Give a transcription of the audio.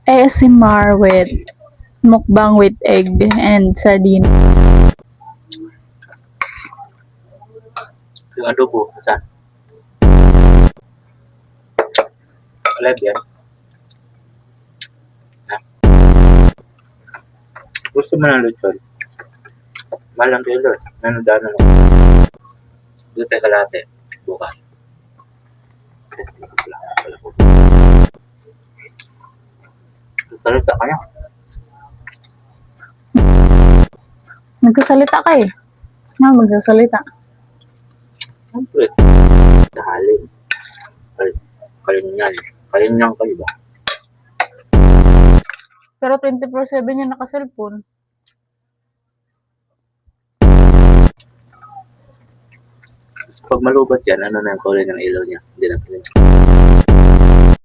ASMR with mukbang with egg and sardine. Yung adobo, saan? Alive yan. Ha? Gusto mo ng lechon? Mahal ang kilo. Nanodaan na lang. Doon tayo kalate. Bukas. Salita ka na. Nagsasalita ka eh. Magsasalita. Siyempre. Kahalin. Kalinyan. Kalinyan kayo ba? Pero 24/7 yan naka-cellphone. Pag malubat yan, ano na yung kulay ng ilaw niya? Hindi na